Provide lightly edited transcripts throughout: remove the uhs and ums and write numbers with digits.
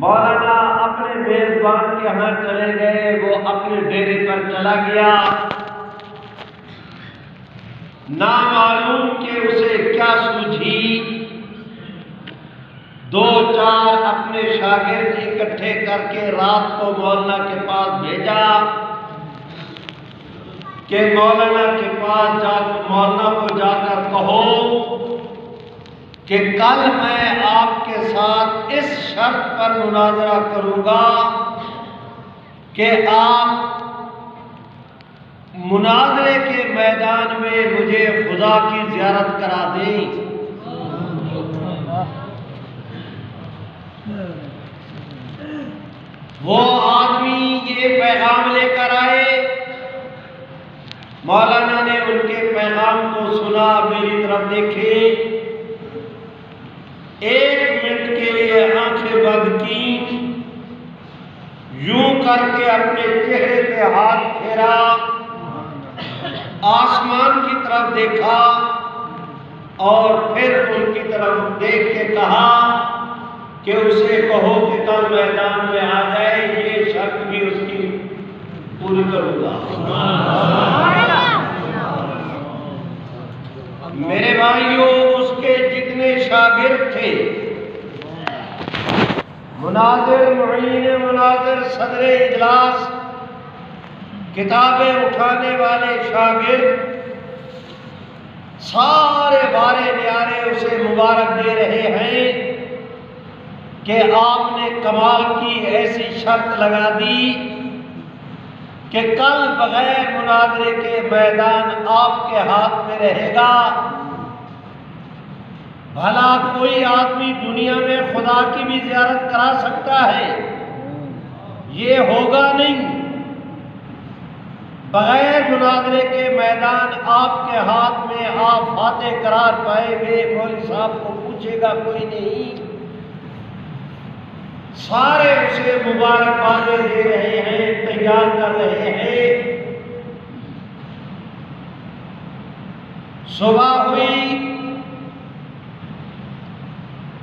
मौलाना अपने मेजबान के यहाँ चले गए, वो अपने डेरे पर चला गया। ना मालूम कि उसे क्या सूझी, दो चार अपने शागिर्द इकट्ठे करके रात को मौलाना के पास भेजा कि मौलाना के पास मौलाना को जाकर कहो कि कल मैं आपके साथ इस शर्त पर मुनाजरा करूंगा कि आप मुनाजरे के मैदान में मुझे खुदा की ज़ियारत करा दें। वो आदमी ये पैगाम लेकर आए। मौलाना ने उनके पैगाम को सुना, मेरी तरफ देखे, 1 मिनट के लिए आंखें बंद की, यूं करके अपने चेहरे पे हाथ फेरा, आसमान की तरफ देखा और फिर उनकी तरफ देख के कहा कि उसे कहो कि कल मैदान में आ जाए, ये शर्त भी उसकी पूरी करूंगा। मेरे भाइयों, उसके जितने शागिर्द थे, मुनाजिर, मुईन मुनाजिर, सदर इजलास, किताबें उठाने वाले शागिर्द, सारे बारे न्यारे उसे मुबारक दे रहे हैं कि आपने कमाल की ऐसी शर्त लगा दी कि कल बगैर मुनाजरे के मैदान आपके हाथ में रहेगा। भला कोई आदमी दुनिया में खुदा की भी ज़ियारत करा सकता है? ये होगा नहीं। बगैर मुनाजरे के मैदान आपके हाथ में, आप फातेह करार पाएंगे, मौलवी साहब को पूछेगा कोई नहीं। सारे उसे मुबारकबादें दे रहे हैं, तैयार कर रहे हैं। सुबह हुई,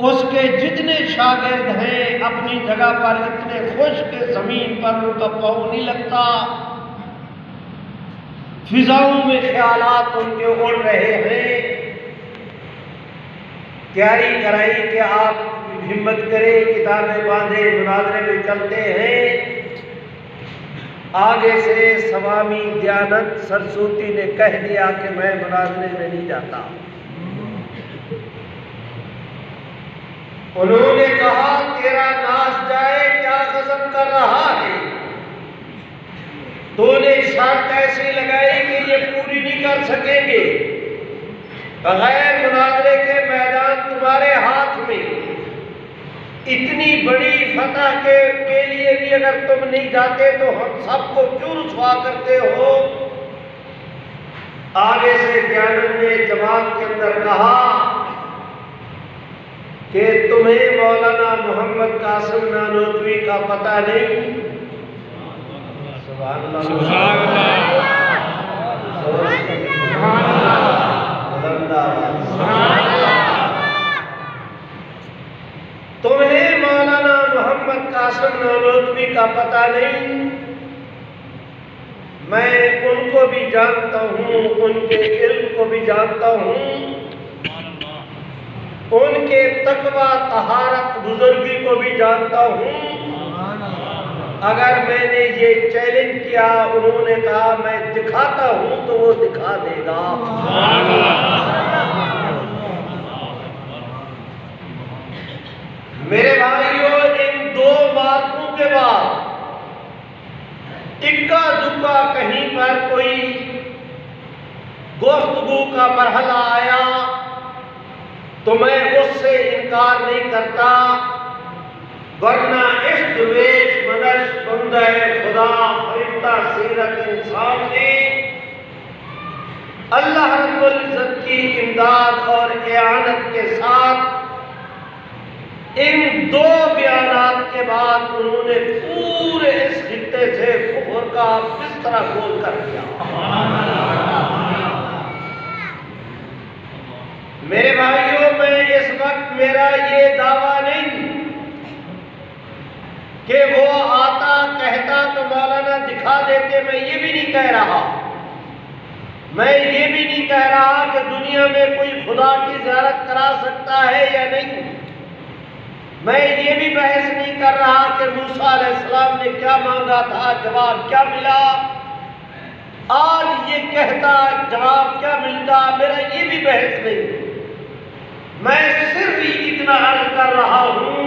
उसके जितने शागिर्द हैं अपनी जगह पर इतने खुश के जमीन पर उनका पाँव नहीं लगता, फिजाओं में ख्यालात उनके उड़ रहे हैं। तैयारी कराई कि आप हिम्मत करें, किताबें बांधे, मुनाजरे में चलते हैं। आगे से स्वामी दयानंद सरस्वती ने कह दिया कि मैं मुनाजरे में नहीं जाता। उन्होंने कहा, तेरा नाश जाए, क्या गज़ब कर रहा है? तूने शर्त ऐसी लगाई कि ये पूरी नहीं कर सकेंगे। बगैर मुनाजरे के मैदान तुम्हारे हाथ में, इतनी बड़ी फतह के लिए भी अगर तुम नहीं जाते तो हम सबको क्यों रुसवा करते हो? आगे से दयानंद ने जवाब के अंदर कहा कि तुम्हें मौलाना मोहम्मद कासिम नानोतवी का पता नहीं? सुभान अल्लाह, सुभान अल्लाह, तुम्हें मौलाना मोहम्मद कासिम नानोतवी का पता नहीं? मैं उनको भी जानता हूँ, उनके इल्म को भी जानता हूँ, उनके तकवा, तहारत, बुजुर्गी को भी जानता हूँ। अगर मैंने ये चैलेंज किया, उन्होंने कहा मैं दिखाता हूँ, तो वो दिखा देगा। मेरे भाइयों, इन 2 बातों के बाद इक्का दुक्का कहीं पर कोई गुफ्तगू का मरहला आया तो मैं उससे इनकार नहीं करता, वरना इस द्वेष मनश बंदे खुदा फरिश्ता सीरत इंसान ने अल्लाह रब्बुल इज्जत की इमदाद और इआनत के साथ इन 2 बयानात के बाद उन्होंने पूरे इस खित्ते से कुफ्र का बिस्तरा खोल कर दिया। मेरे भाइयों, मैं इस वक्त मेरा ये दावा नहीं कि वो आता कहता तो मौलाना दिखा देते। मैं ये भी नहीं कह रहा, मैं ये भी नहीं कह रहा कि दुनिया में कोई खुदा की ज़ियारत करा सकता है या नहीं। मैं ये भी बहस नहीं कर रहा कि मूसा अलैहिस्सलाम ने क्या मांगा था, जवाब क्या मिला, आज ये कहता जवाब क्या मिलता, मेरा ये भी बहस नहीं। मैं सिर्फ ही इतना अर्ज कर रहा हूँ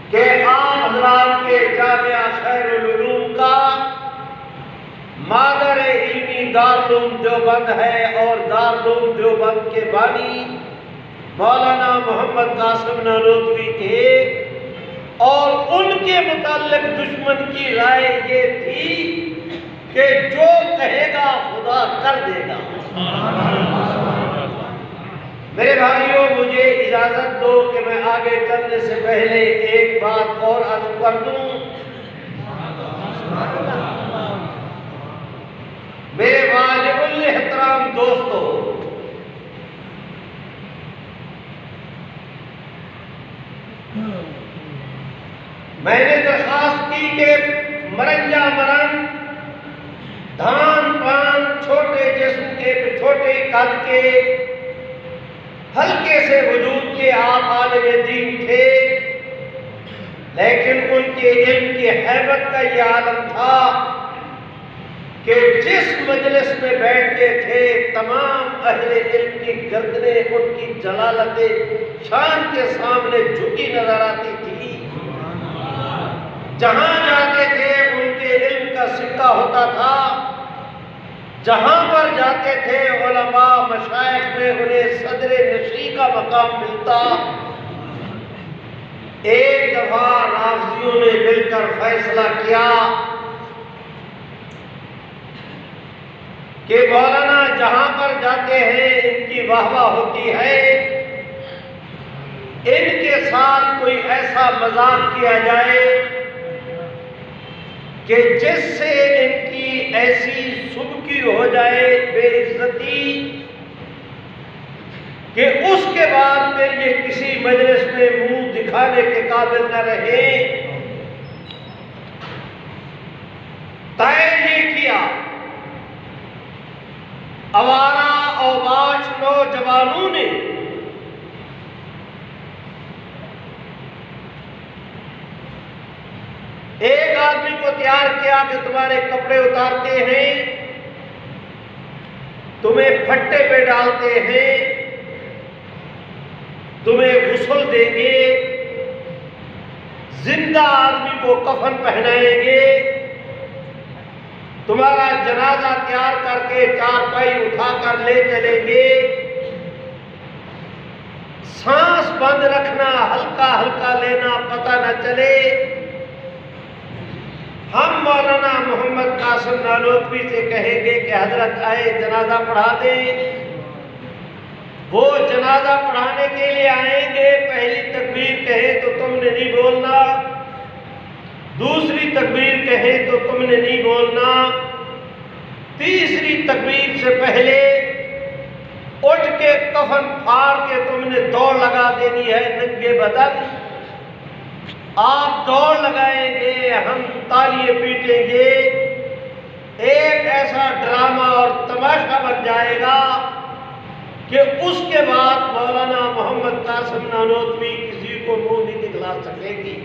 कि आप हज़रात के जामिया खैरुल उलूम का मादर इल्मी दारुल उलूम देवबंद है और दारुल उलूम देवबंद के बानी मौलाना मोहम्मद कासिम नानोतवी थे और उनके मुताल्लिक दुश्मन की राय ये थी कि जो कहेगा खुदा कर देगा। मेरे भाइयों, मुझे इजाजत दो कि मैं आगे चलने से पहले एक बात और अर्ज कर दूं। मेरे वाजिबुल एहतराम दोस्तों, मैंने दरखास्त की कि मरंजा मरन धान पान छोटे जिस्म के, छोटे कद के, हल्के से वजूद के आप आलिम दीन थे, लेकिन उनके इल्म की हैबत का ये आलम था कि जिस मजलिस में बैठते थे तमाम अहले इल्म की गर्दनें उनकी जलालत शान के सामने झुकी नजर आती थी। जहां जाते थे उनके इल्म का सिक्का होता था, जहां पर जाते थे उलमा मशाइख में उन्हें सदरे नशी का मकाम मिलता। एक दफा राफ़ियों ने मिलकर फैसला किया कि मौलाना जहां पर जाते हैं इनकी वाहवाह होती है, इनके साथ कोई ऐसा मजाक किया जाए कि जिससे इनकी ऐसी सुबकी हो जाए, बेइज्जती, कि उसके बाद फिर ये किसी मजलिस में मुंह दिखाने के काबिल न रहे। तय ये किया, आवारा औबाश नौजवानों ने एक आदमी को तैयार किया कि तुम्हारे कपड़े उतारते हैं, तुम्हें फट्टे पे डालते हैं, तुम्हें गुस्ल देंगे, जिंदा आदमी को कफन पहनाएंगे, तुम्हारा जनाजा तैयार करके चारपाई उठाकर ले चलेंगे, सांस बंद रखना, हल्का हल्का लेना, पता न चले। हम मौलाना मोहम्मद कासिम नानोतवी से कहेंगे कि हजरत आए जनाजा पढ़ा दें। वो जनाजा पढ़ाने के लिए आएंगे, पहली तकबीर कहे तो तुमने नहीं बोलना, दूसरी तकबीर कहे तो तुमने नहीं बोलना, तीसरी तकबीर से पहले उठ के कफन फाड़ के तुमने दौड़ लगा देनी है नंगे बदन। आप दौड़ लगाएंगे, हम तालियां पीटेंगे, एक ऐसा ड्रामा और तमाशा बन जाएगा कि उसके बाद मौलाना मोहम्मद कासिम नानोतवी किसी को मुंह नहीं दिखला सकेगी।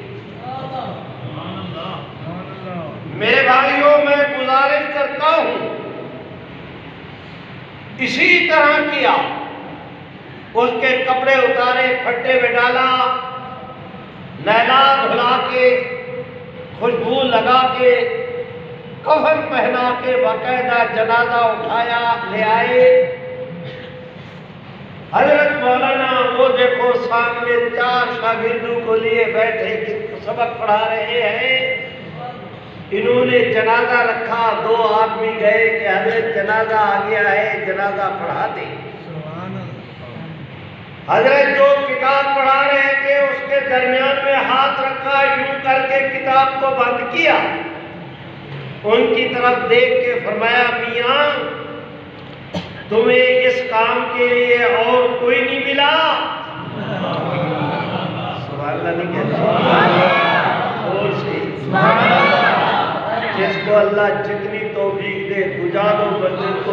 मेरे भाइयों, मैं गुजारिश करता हूं, इसी तरह किया, उसके कपड़े उतारे, फट्टे में डाला, नहला धुला के, खुशबू लगा के, कफन पहना के बाकायदा जनाजा उठाया, ले आए। हजरत मौलाना वो देखो सामने 4 शागिर्दों को लिए बैठे कि सबक पढ़ा रहे हैं। इन्होंने जनाजा रखा, 2 आदमी गए कि हजरत जनाजा आ गया है, जनाजा पढ़ा दे। हजरत जो किताब पढ़ा रहे थे उसके दरमियान में हाथ रखा, यूं करके किताब को बंद किया, उनकी तरफ देख के फरमाया, मियां तुम्हें इस काम के लिए और कोई नहीं मिला? सुभान अल्लाह नहीं कहते, अल्लाह जितनी तौफीक दे बुझा दो मस्जिद को।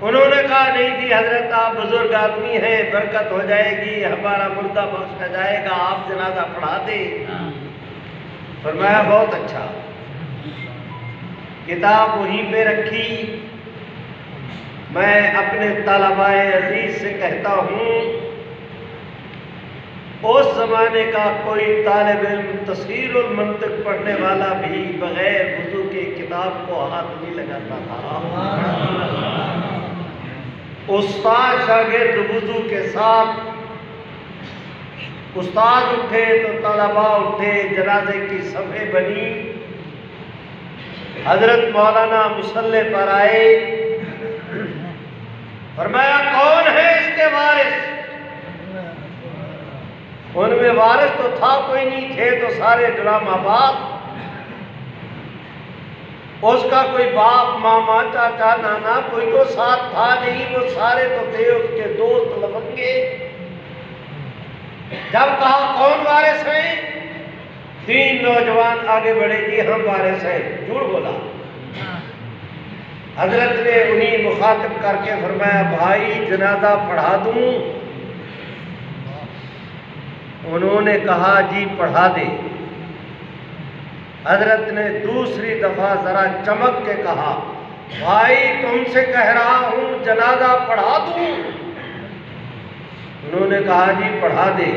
उन्होंने कहा नहीं जी हजरत आप बुजुर्ग आदमी हैं, बरकत हो जाएगी, हमारा मुर्दा बख्शा जाएगा, आप जनाजा पढ़ा दे। फरमाया बहुत अच्छा। किताब वहीं पे रखी। मैं अपने तलबाए अजीज से कहता हूँ उस जमाने का कोई तालिब इल्म तफसीरुल मंतिक पढ़ने वाला भी बगैर वुज़ू के किताब को हाथ नहीं लगाता था। उस्ताद शागिर्द वुज़ू के साथ, उस्ताद उठे तो तलबा उठे, जनाजे की सफ़े बनी, हजरत मौलाना मुसल्ले पर आए। फरमाया कौन है इसके वारिस? उनमें वारिस तो था कोई नहीं, थे तो सारे ड्रामा बाप। उसका कोई बाप मामा चाचा नाना कोई तो साथ था नहीं, वो सारे तो थे उसके दोस्त लफंगे। जब कहा कौन वारिस है, 3 नौजवान आगे बढ़े जी हम वारिस हैं। झूठ बोला। हजरत ने उन्हीं मुखातिब करके फरमाया भाई जनाजा पढ़ा दूं? उन्होंने कहा जी पढ़ा दे। हजरत ने दूसरी दफा जरा चमक के कहा भाई तुमसे कह रहा हूं जनाजा पढ़ा दूं? उन्होंने कहा जी पढ़ा दे।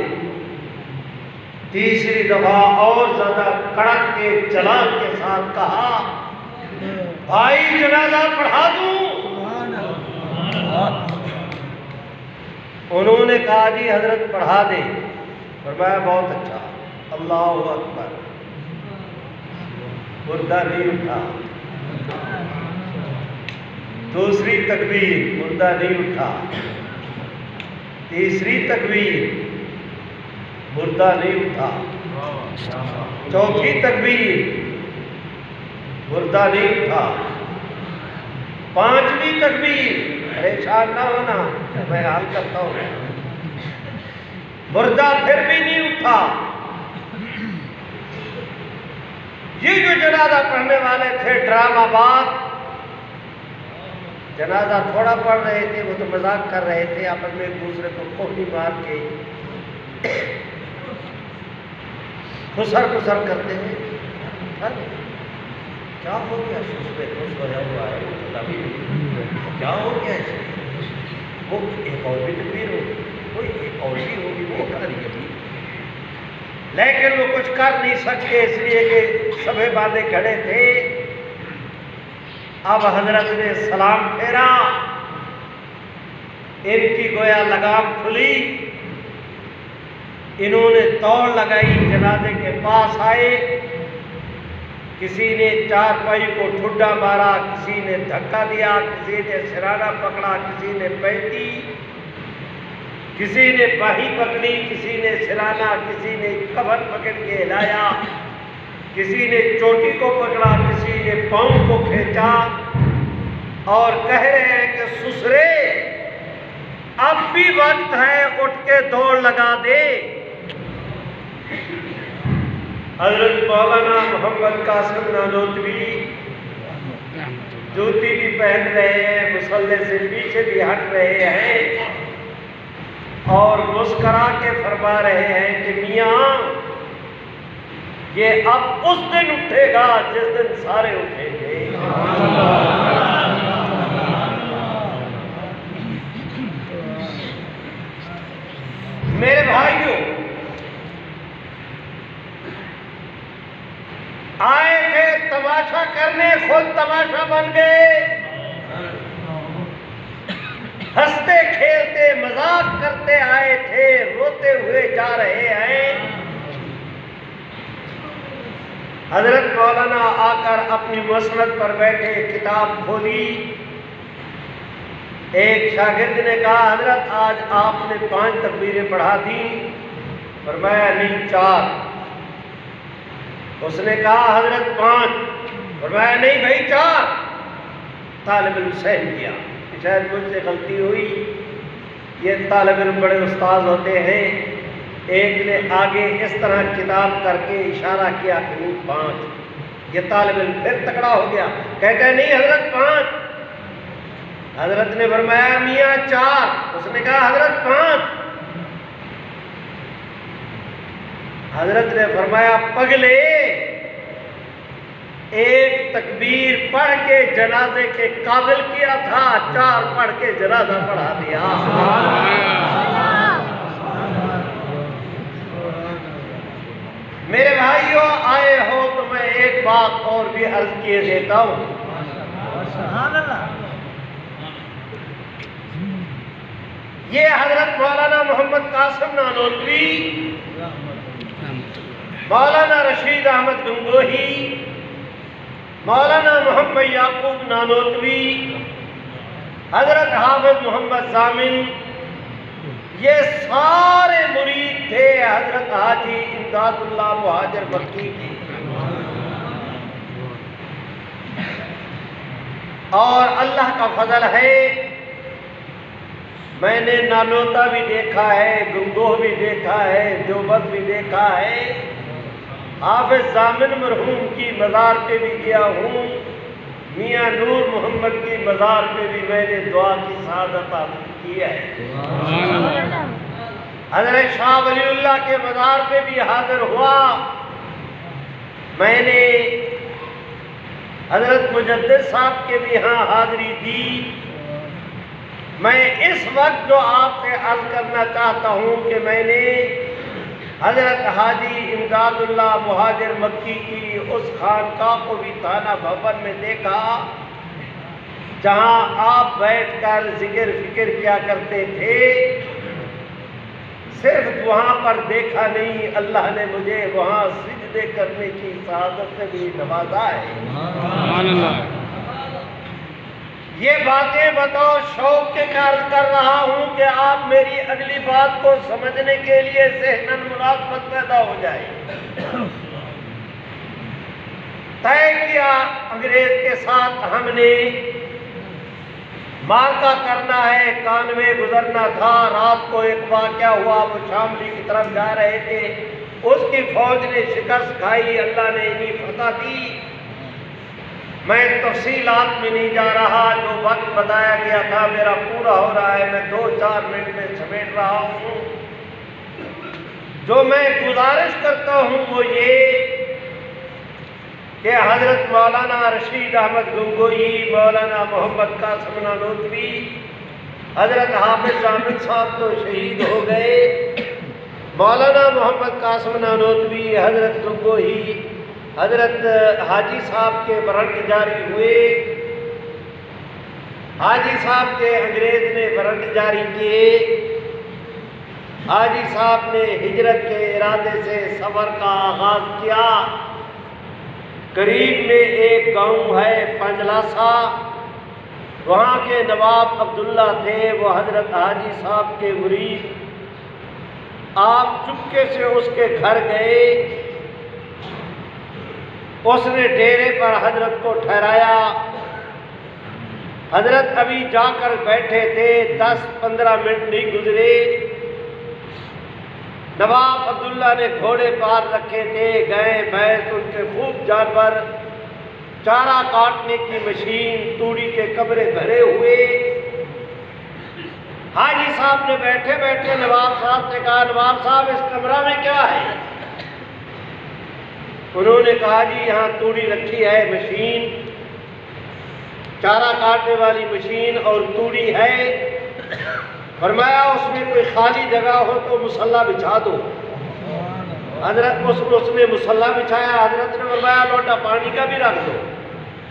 तीसरी दफा और ज्यादा कड़क के जलाल के साथ कहा भाई जनाजा पढ़ा दूं? उन्होंने कहा जी हजरत पढ़ा दे। फरमाया बहुत अच्छा। अल्लाहु अकबर। मुर्दा नहीं उठा। दूसरी तकबीर, मुर्दा नहीं उठा। तीसरी तकबीर, मुर्दा नहीं उठा। चौथी तकबीर, मुर्दा नहीं उठा। 5वीं तकबीर, परेशान ना होना मैं हाल करता हूँ, मुर्दा फिर भी नहीं उठा। ये जो जनाजा पढ़ने वाले थे ड्रामाबाज, जनाजा थोड़ा पढ़ रहे थे, वो तो मजाक कर रहे थे आपस में, एक दूसरे को कोहनी मार के खुसर खुसर करते हैं। क्या हो गया? खुश होया हुआ है, क्या हो गया इसे? वो एक और भी तकबीर होगी, कोई एक और भी होगी, वो कर रही है। लेकिन वो कुछ कर नहीं सकते इसलिए कि सभे बांधे खड़े थे। अब हजरत ने सलाम फेरा, इनकी गोया लगाम खुली, इन्होंने दौड़ लगाई, जनाजे के पास आए। किसी ने चारपाई को ठुड्डा मारा, किसी ने धक्का दिया, किसी ने सिराना पकड़ा, किसी ने पैती, किसी ने बाही पकड़ी, किसी ने सिराना, किसी ने कफन पकड़ के हिलाया, किसी ने चोटी को पकड़ा, किसी ने पांव को खींचा और कह रहे हैं कि ससुरे अब भी वक्त है, उठ के दौड़ लगा दे। हजरत मौलाना मोहम्मद कासिम नानोतवी जूती भी पहन रहे हैं, मुसल्ले से पीछे भी हट रहे हैं और मुस्करा के फरमा रहे हैं कि मियाँ ये अब उस दिन उठेगा जिस दिन सारे उठेंगे। मेरे भाइयों, आए थे तमाशा करने, खुद तमाशा बन गए। हंसते खेलते मजाक करते आए थे, रोते हुए जा रहे हैं। हजरत मौलाना आकर अपनी मसनद पर बैठे, किताब खोली। एक शागिर्द ने कहा हजरत आज आपने 5 तकबीरें पढ़ा दी। फरमाया नहीं 4। उसने कहा हजरत 5। फरमाया नहीं भाई 4। तालिब इल्म सहम किया, शायद मुझसे गलती हुई, ये तालिब इल्म बड़े उस्ताद होते हैं, एक ने आगे इस तरह किताब करके इशारा किया कि 5। ये तालिब इल्म फिर तकड़ा हो गया, कहते हैं नहीं हजरत 5। हजरत ने फरमाया मियाँ 4। उसने कहा हजरत 5। हजरत ने फरमाया पगले, एक तकबीर पढ़ के जनाजे के काबिल किया था, 4 पढ़ के जनाजा पढ़ा दिया। मेरे भाइयों आए हो तो मैं एक बात और भी अर्ज किए देता हूं। ये हजरत मौलाना मोहम्मद कासिम नानोतवी, मौलाना रशीद अहमद गंगोही, मौलाना मोहम्मद याकूब नानोतवी, हजरत हाफिज मोहम्मद जामिन, ये सारे मुरीद थे हजरत हाजी इमदादुल्लाह मुहाजिर मक्की की। और अल्लाह का फजल है, मैंने नालोता भी देखा है, गंगोह भी देखा है, देवबंद भी देखा है, हाफिज जामिन मरहूम की मज़ार पे भी गया हूँ, मियाँ नूर मोहम्मद की मज़ार पे भी मैंने दुआ की सआदत हासिल की है। हज़रत शाह वलीउल्लाह के मज़ार पे भी हाजिर हुआ, मैंने हज़रत मुजद्दिद साहब के भी यहाँ हाज़िरी दी। मैं इस वक्त जो आपसे अर्ज करना चाहता हूँ कि मैंने हजरत हाजी इमदादुल्लाह मुहाजिर मक्की की उस खानकाह को भी थाना भवन में देखा जहाँ आप बैठकर जिक्र फिक्र किया करते थे। सिर्फ वहाँ पर देखा नहीं, अल्लाह ने मुझे वहाँ सिजदे करने की सआदत से भी नवाजा है। ये बातें बताओ शौक के कार्य कर रहा हूँ कि आप मेरी अगली बात को समझने के लिए ज़हनन मुनासबत पैदा हो जाए। तय किया अंग्रेज के साथ हमने मार्का करना है, कानवे गुजरना था। रात को एक वाक़या हुआ, वो शामली की तरफ जा रहे थे, उसकी फौज ने शिकस्त खाई, अल्लाह ने इन्हीं फतह दी। मैं तफसीलात में नहीं जा रहा, जो वक्त बताया गया था मेरा पूरा हो रहा है, मैं 2-4 मिनट में समेट रहा हूँ। जो मैं गुजारिश करता हूँ वो ये कि हजरत मौलाना रशीद अहमद गंगोही, मौलाना मोहम्मद कासिम नानोतवी, हजरत हाफिज जामिन साहब तो शहीद हो गए, मौलाना मोहम्मद कासिम नानोतवी, हजरत गंगोही, हजरत हाजी साहब के वारंट जारी हुए। हाजी साहब के अंग्रेज ने वारंट जारी किए। हाजी साहब ने हिजरत के इरादे से सफर का आगाज किया। करीब में एक गांव है पंजलासा, वहाँ के नवाब अब्दुल्ला थे, वो हजरत हाजी साहब के मुरीद। आप चुपके से उसके घर गए, उसने डेरे पर हजरत को ठहराया। हजरत अभी जाकर बैठे थे, 10-15 मिनट नहीं गुजरे, नवाब अब्दुल्ला ने घोड़े पार रखे थे, गाय भैंस उनके खूब जानवर, चारा काटने की मशीन, तूड़ी के कमरे भरे हुए। हाजी साहब ने बैठे बैठे नवाब साहब से कहा, नवाब साहब इस कमरा में क्या है? उन्होंने कहा जी यहाँ तूड़ी रखी है, मशीन, चारा काटने वाली मशीन और तूड़ी है। फरमाया उसमें कोई खाली जगह हो तो मुसल्ला बिछा दो। हजरत उसने मुसल्ला बिछाया। हजरत ने फरमाया लोटा पानी का भी रख दो।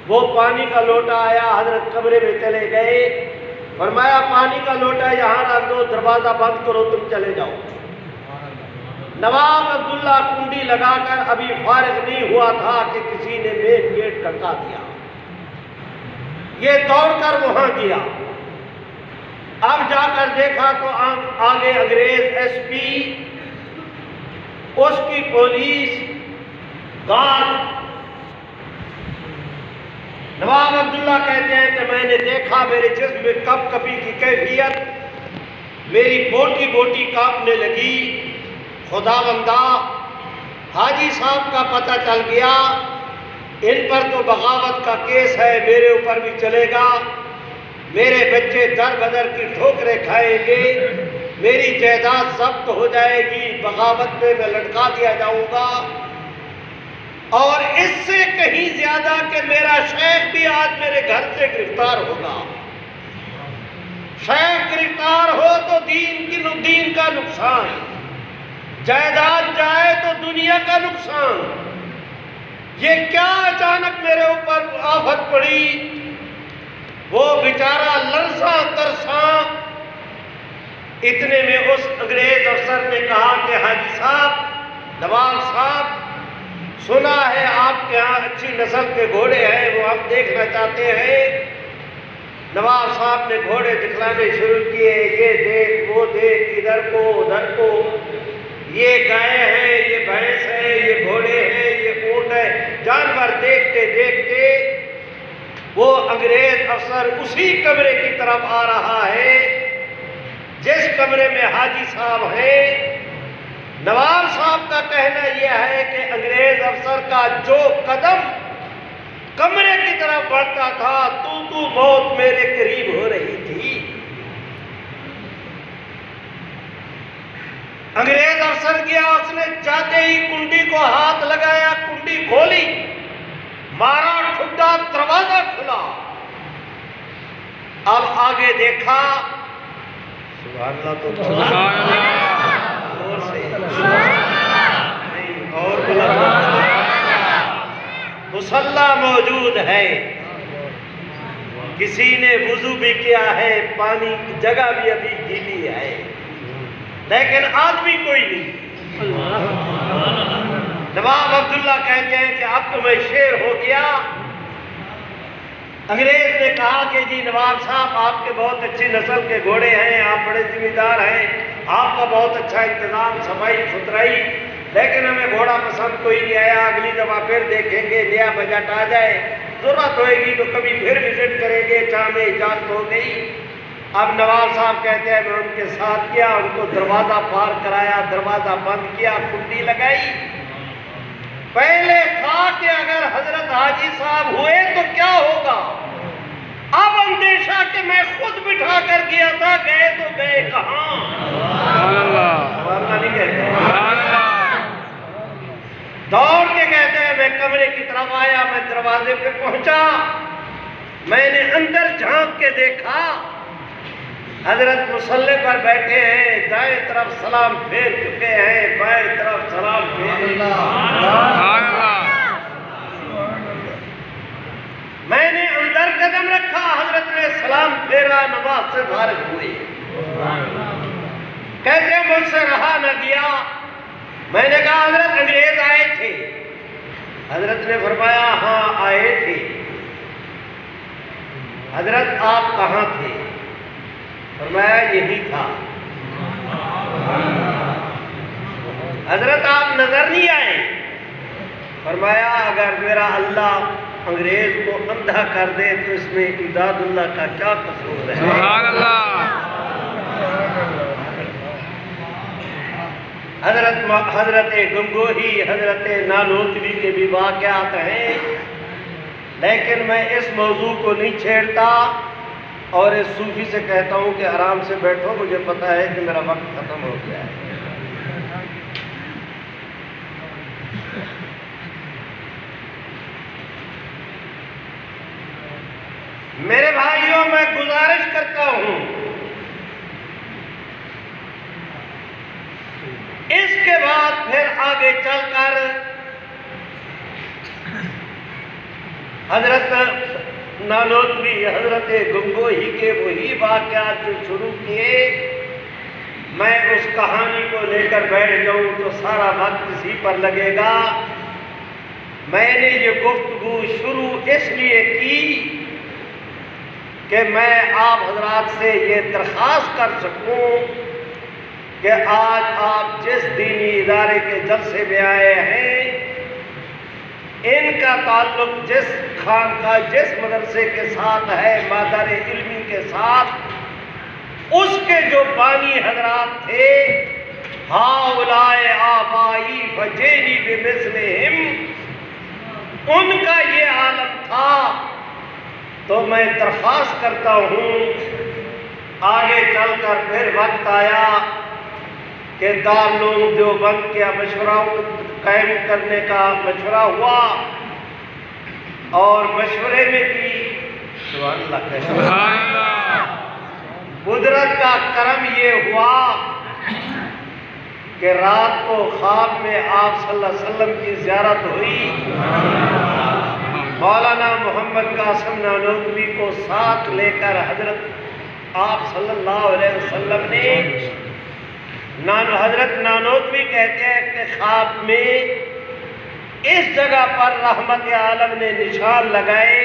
वो पानी का लोटा आया, हजरत कमरे में चले गए। फरमाया पानी का लोटा यहाँ रख दो, दरवाज़ा बंद करो, तुम चले जाओ। नवाब अब्दुल्ला कुंडी लगाकर अभी फारिग नहीं हुआ था कि किसी ने मेन गेट खड़का दिया। ये दौड़कर वहां गया। अब जाकर देखा तो आगे अंग्रेज एसपी, उसकी पुलिस, गार्ड। नवाब अब्दुल्ला कहते हैं कि मैंने देखा मेरे जिस्म में कपकपी की कैफियत, मेरी बोटी बोटी कांपने लगी, खुदाबंदा हाजी साहब का पता चल गया, इन पर तो बगावत का केस है, मेरे ऊपर भी चलेगा, मेरे बच्चे दर बदर की ठोकरें खाएंगे, मेरी जायदाद जब्त हो जाएगी, बगावत में मैं लटका दिया जाऊंगा। और इससे कहीं ज्यादा कि मेरा शेख भी आज मेरे घर से गिरफ्तार होगा। शेख गिरफ्तार हो तो दीन का नुकसान, जायदाद जाए तो दुनिया का नुकसान। ये क्या अचानक मेरे ऊपर आफत पड़ी। वो बेचारा लरसा तरसा, इतने में उस अंग्रेज अफसर ने कहा कि हाजी साहब, नवाब साहब, सुना है आपके यहाँ अच्छी नस्ल के घोड़े हैं, वो हम देखना चाहते हैं। नवाब साहब ने घोड़े दिखलाने शुरू किए, ये देख, वो देख, इधर को उधर को, ये गाय है, ये भैंस है, ये घोड़े हैं, ये ऊंट है। जानवर देखते देखते वो अंग्रेज अफसर उसी कमरे की तरफ आ रहा है जिस कमरे में हाजी साहब हैं। नवाब साहब का कहना यह है कि अंग्रेज अफसर का जो कदम कमरे की तरफ बढ़ता था, तू मौत मेरे करीब हो रही थी। अंग्रेज अफसर गया, उसने जाते ही कुंडी को हाथ लगाया, कुंडी खोली, मारा ठुड्डा, दरवाजा खुला। अब आगे देखा, सुभान अल्लाह, तो सुभान अल्लाह, और से नहीं, और मुसल्ला मौजूद है, किसी ने वुजू भी किया है, पानी की जगह भी अभी गीली है, लेकिन आदमी कोई नहीं। नवाब अब्दुल्ला कहते हैं कि अब तो मैं शेर हो गया। अंग्रेज ने कहा कि जी नवाब साहब, आपके बहुत अच्छी नस्ल के घोड़े हैं, आप बड़े जिम्मेदार हैं, आपका बहुत अच्छा इंतजाम, सफाई सुथराई, लेकिन हमें घोड़ा पसंद कोई नहीं आया। अगली दफा फिर देखेंगे, नया बजट आ जाए, जरूरत होएगी तो कभी फिर विजिट करेंगे, चाह में इजाजत हो गई। अब नवाब साहब कहते हैं मैं उनके साथ गया, उनको दरवाजा पार कराया, दरवाजा बंद किया, कुंडी लगाई। पहले था कि अगर हजरत हाजी साहब हुए तो क्या होगा। अब अंदेशा कि मैं खुद बिठा कर गया था, गए तो गए कहां। नहीं कहते, दौड़ के कहते हैं मैं कमरे की तरफ आया, मैं दरवाजे पे पहुंचा, मैंने अंदर झांक के देखा, हजरत मुसल्ले पर बैठे हैं, दाएं तरफ सलाम फेर चुके हैं, बाएं तरफ सलाम फेर। मैंने अंदर कदम रखा, हजरत ने सलाम फेरा, नमाज से फारिग हुए। कहते मुझसे रहा न गया। मैंने कहा हजरत अंग्रेज आए थे। हजरत ने फरमाया हाँ आए थे। हजरत आप कहाँ थे? फरमाया यही था। हजरत आप नजर नहीं आए? फरमाया अगर मेरा अल्लाह अंग्रेज को अंधा कर दे तो इसमें इमदादुल्लाह का क्या कसूर है? सुभान अल्लाह। हजरत गंगोही, हजरत नानोतवी के भी वाक़यात हैं, लेकिन मैं इस मौजू को नहीं छेड़ता और इस सूफी से कहता हूँ कि आराम से बैठो, मुझे पता है कि मेरा वक्त खत्म हो गया है। मेरे भाइयों, मैं गुजारिश करता हूँ इसके बाद फिर आगे चलकर हजरत नानोतवी, हजरत गंगोही के वही वाक़यात जो शुरू किए, मैं उस कहानी को लेकर बैठ जाऊं तो सारा वक्त इसी पर लगेगा। मैंने ये गुफ्तगू शुरू इसलिए की कि मैं आप हजरात से ये दरख्वास्त कर सकूं कि आज आप जिस दीनी इदारे के जलसे में आए हैं, इनका ताल्लुक जिस खानका, जिस मदरसे के साथ है, मादर इल्मी के साथ, उसके जो बानी हजरात थे हाउलाए आबाई फजेनी बिमिस्लिहिम, उनका ये आलम था। तो मैं दरख्वास्त करता हूँ, आगे चलकर फिर वक्त आया कि दारुल देवबंद के मशवरा कायम करने का मशवरा हुआ और मशवरे में भी कुदरत का करम ये हुआ कि रात को ख्वाब में आप सल्लल्लाहु अलैहि वसल्लम की ज़ियारत हुई। मौलाना मोहम्मद कासिम नानोतवी को साथ लेकर हजरत आप सल्लल्लाहु अलैहि वसल्लम ने हजरत नानोतवी कहते हैं कि ख्वाब में इस जगह पर रहमत आलम ने निशान लगाए,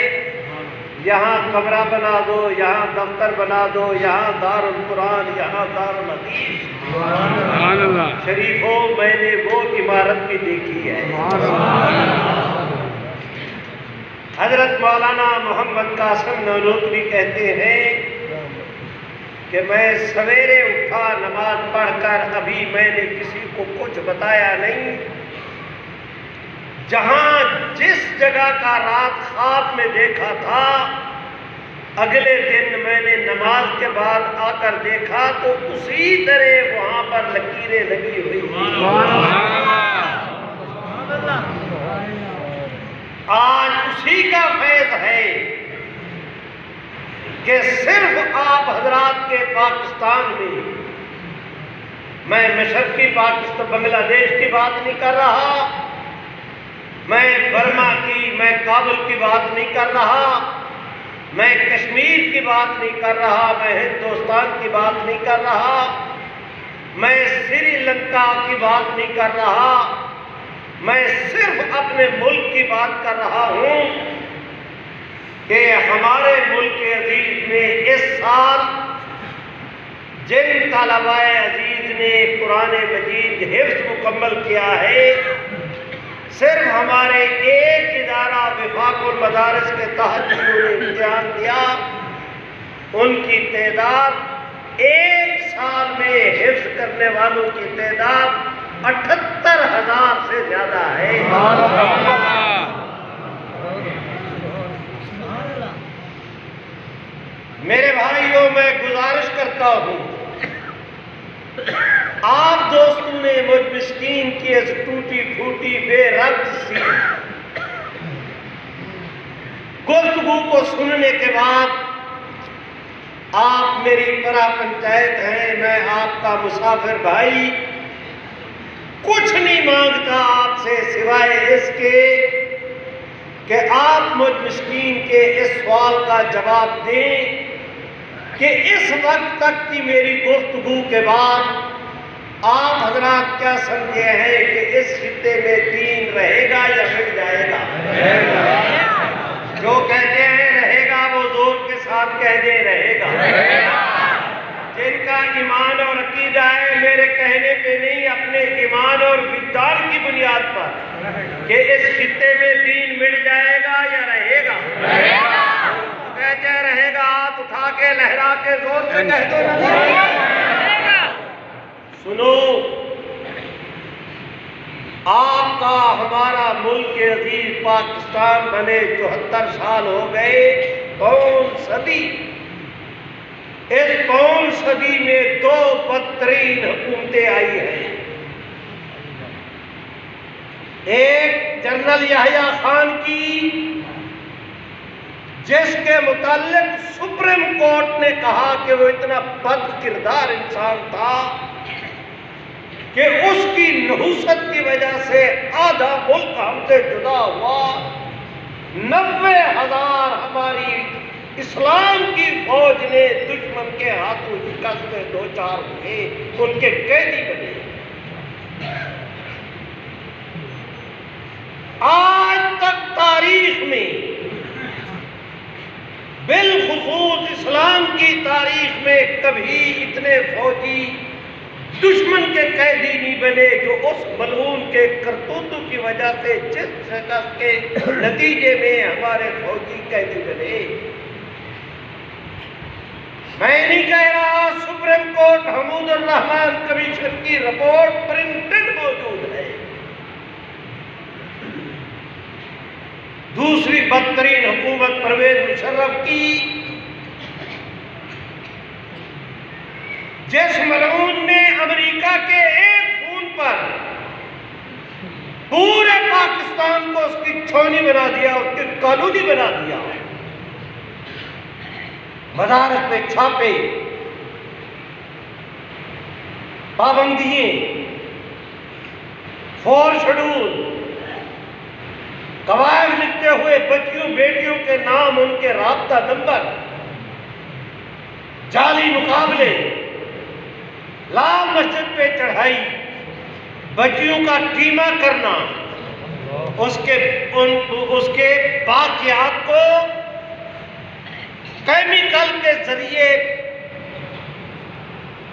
यहाँ कमरा बना दो, यहाँ दफ्तर बना दो, यहाँ दारुल कुरान, यहाँ दारुल हदीस। शरीफों, मैंने वो इमारत भी देखी है। हजरत मौलाना मोहम्मद कासिम नानोतवी कहते हैं कि मैं सवेरे उठा, नमाज पढ़कर अभी मैंने किसी को कुछ बताया नहीं। जहां जिस जगह का रात ख्वाब में देखा था, अगले दिन मैंने नमाज के बाद आकर देखा तो उसी तरह वहां पर लकीरें लगी हुई थी। आज उसी का फैज़ है कि सिर्फ आप हजरात के पाकिस्तान में, मैं मशरक़ी पाकिस्तान बांग्लादेश की बात नहीं कर रहा, मैं बर्मा की, मैं काबुल की बात नहीं कर रहा, मैं कश्मीर की बात नहीं कर रहा, मैं हिंदुस्तान की बात नहीं कर रहा, मैं श्रीलंका की बात नहीं कर रहा, मैं सिर्फ अपने मुल्क की बात कर रहा हूँ कि हमारे मुल्क अजीज में इस साल जिन तलबाए अजीज ने कुरान मजीद हिफ्ज़ मुकम्मल किया है, सिर्फ हमारे एक इदारा विफाकुल मदारिस के तहत जिन्होंने इम्तिहान दिया, उनकी तादाद एक साल में हिफ्ज़ करने वालों की तादाद 78,000 से ज्यादा है। मेरे भाइयों, मैं गुजारिश करता हूँ, आप दोस्तों ने मुझ मिस्कीन की इस टूटी फूटी बेरब्त सी गुफ्तगू को सुनने के बाद, आप मेरी परा पंचायत हैं, मैं आपका मुसाफिर भाई, कुछ नहीं मांगता आपसे सिवाय इसके कि आप मुझ मिस्कीन के इस सवाल का जवाब दें कि इस वक्त तक की मेरी गुफ्तगू के बाद आप हजरात क्या समझे हैं कि इस खित्ते में दीन रहेगा या मिट जाएगा? जो कहते हैं रहेगा वो जोर के साथ कह दे रहेगा। जिनका ईमान और अकीदा है, मेरे कहने पे नहीं, अपने ईमान और विज्ञान की बुनियाद पर कि इस खित्ते में दीन मिट जाएगा या रहेगा, कहते हैं रहेगा, हाथ उठा के लहरा के जोर से कह दो ना। सुनो, आपका हमारा मुल्क अजीज पाकिस्तान बने 74 साल हो गए, कौन सदी। इस कौन सदी में 2 बदतरीन हुकूमतें आई हैं। एक जनरल याहिया खान की, जिसके मुताल्लिक सुप्रीम कोर्ट ने कहा कि वो इतना बद किरदार इंसान था कि उसकी नहुसत की वजह से आधा मुल्क हमसे जुदा हुआ। 90,000 हमारी इस्लाम की फौज ने दुश्मन के हाथों शिकस्त में 2-4 हुए, उनके कैदी बने। आज तक तारीख में, बिलखुसूस इस्लाम की तारीख में, कभी इतने फौजी दुश्मन के कैदी नहीं बने जो उस मलऊन के करतूतों की वजह से, जिस शिकस्त के नतीजे में हमारे फौजी कैदी बने। मैं नहीं कह रहा, supreme court Hamidur Rahman commission की रिपोर्ट प्रिंटेड मौजूद है। दूसरी बदतरीन हुकूमत परवेज मुशर्रफ की, जिस मलऊन ने अमेरिका के एक फोन पर पूरे पाकिस्तान को उसकी छोनी बना दिया, उसकी कॉलोनी बना दिया। मदारस पे छापे, पाबंदियां, 4 शेड्यूल, कवायद लिखते हुए बच्चियों बेटियों के नाम, उनके राब्ता नंबर, जाली मुकाबले, लाल मस्जिद पे चढ़ाई, बच्चियों का टीमा करना, उसके बाकियात को केमिकल के जरिए